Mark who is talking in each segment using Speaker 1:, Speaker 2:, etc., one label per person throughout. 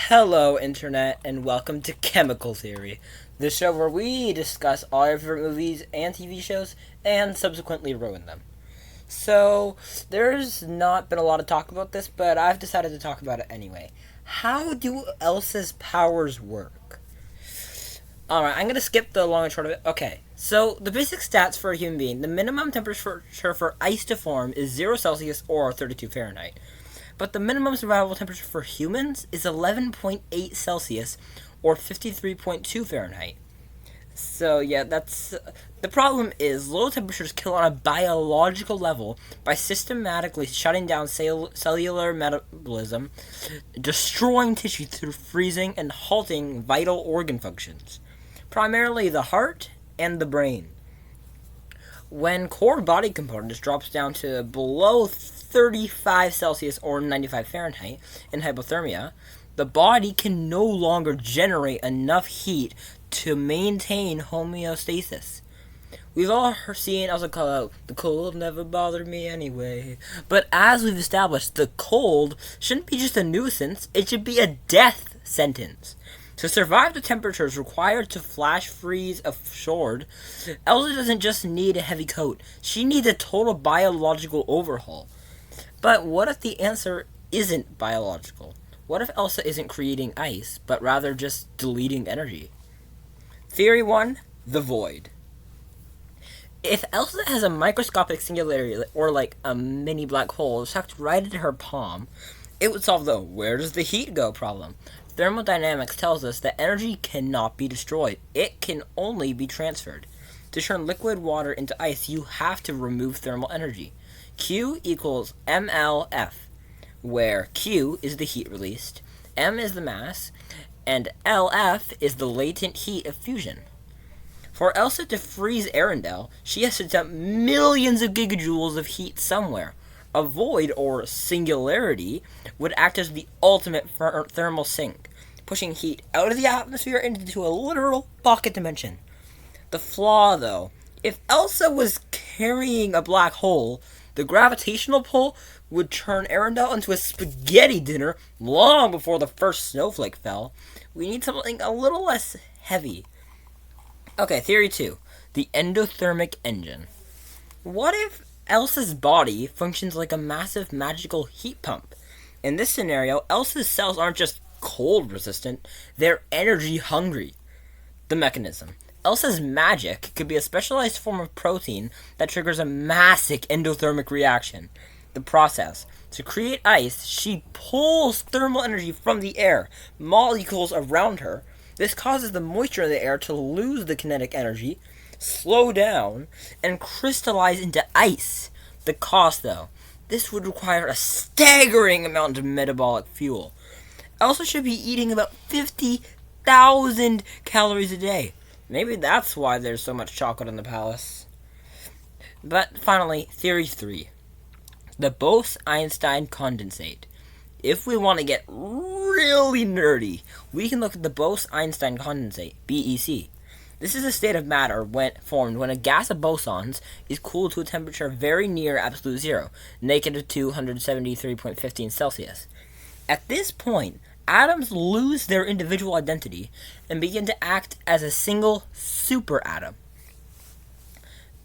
Speaker 1: Hello, Internet, and welcome to Chemical Theory, the show where we discuss all your favorite movies and TV shows and subsequently ruin them. So, there's not been a lot of talk about this, but I've decided to talk about it anyway. How do Elsa's powers work? Alright, I'm going to skip the long and short of it. Okay, so the basic stats for a human being. The minimum temperature for ice to form is 0 Celsius or 32 Fahrenheit. But the minimum survival temperature for humans is 11.8 Celsius or 53.2 Fahrenheit. So yeah, that's the problem is low temperatures kill on a biological level by systematically shutting down cellular metabolism, destroying tissue through freezing, and halting vital organ functions, primarily the heart and the brain. When core body components drops down to below 35 Celsius or 95 Fahrenheit in hypothermia, the body can no longer generate enough heat to maintain homeostasis. We've all seen Elsa call out, "The cold never bothered me anyway." But as we've established, the cold shouldn't be just a nuisance, it should be a death sentence. To survive the temperatures required to flash freeze a sword, Elsa doesn't just need a heavy coat, she needs a total biological overhaul. But what if the answer isn't biological? What if Elsa isn't creating ice, but rather just deleting energy? Theory 1, the void. If Elsa has a microscopic singularity, or like a mini black hole, sucked right into her palm, it would solve the "where does the heat go" problem. Thermodynamics tells us that energy cannot be destroyed. It can only be transferred. To turn liquid water into ice, you have to remove thermal energy. Q equals mLF, where Q is the heat released, M is the mass, and LF is the latent heat of fusion. For Elsa to freeze Arendelle, she has to dump millions of gigajoules of heat somewhere. A void, or singularity, would act as the ultimate thermal sink, pushing heat out of the atmosphere into a literal pocket dimension. The flaw, though, if Elsa was carrying a black hole, the gravitational pull would turn Arendelle into a spaghetti dinner long before the first snowflake fell. We need something a little less heavy. Okay, theory 2, the endothermic engine. What if Elsa's body functions like a massive magical heat pump? In this scenario, Elsa's cells aren't just cold resistant, they're energy hungry. The mechanism. Elsa's magic could be a specialized form of protein that triggers a massive endothermic reaction. The process. To create ice, she pulls thermal energy from the air, molecules around her. This causes the moisture in the air to lose the kinetic energy, slow down, and crystallize into ice. The cost, though. This would require a staggering amount of metabolic fuel. Elsa should be eating about 50,000 calories a day. Maybe that's why there's so much chocolate in the palace. But finally, theory 3. The Bose-Einstein condensate. If we want to get really nerdy, we can look at the Bose-Einstein condensate, BEC. This is a state of matter formed when a gas of bosons is cooled to a temperature very near absolute zero, negative 273.15 Celsius. At this point, atoms lose their individual identity and begin to act as a single superatom.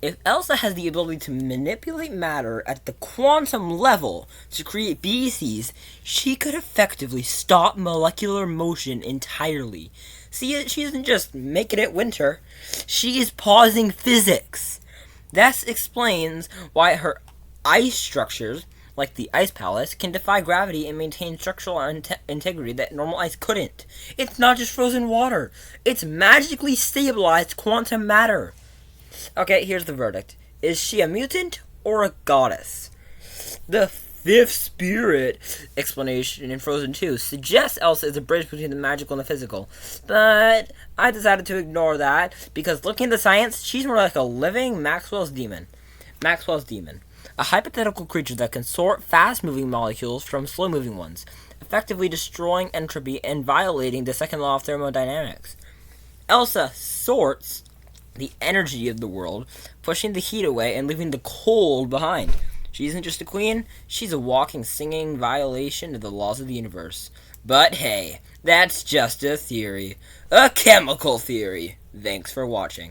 Speaker 1: If Elsa has the ability to manipulate matter at the quantum level to create BECs, she could effectively stop molecular motion entirely. See, she isn't just making it winter, she is pausing physics. This explains why her ice structures, like the ice palace, can defy gravity and maintain structural integrity that normal ice couldn't. It's not just frozen water, it's magically stabilized quantum matter. Okay, here's the verdict. Is she a mutant or a goddess? The fifth spirit explanation in Frozen 2 suggests Elsa is a bridge between the magical and the physical, but I decided to ignore that because looking at the science, she's more like a living Maxwell's demon. Maxwell's demon. A hypothetical creature that can sort fast-moving molecules from slow-moving ones, effectively destroying entropy and violating the second law of thermodynamics. Elsa sorts the energy of the world, pushing the heat away and leaving the cold behind. She isn't just a queen, she's a walking, singing violation of the laws of the universe. But hey, that's just a theory. A chemical theory. Thanks for watching.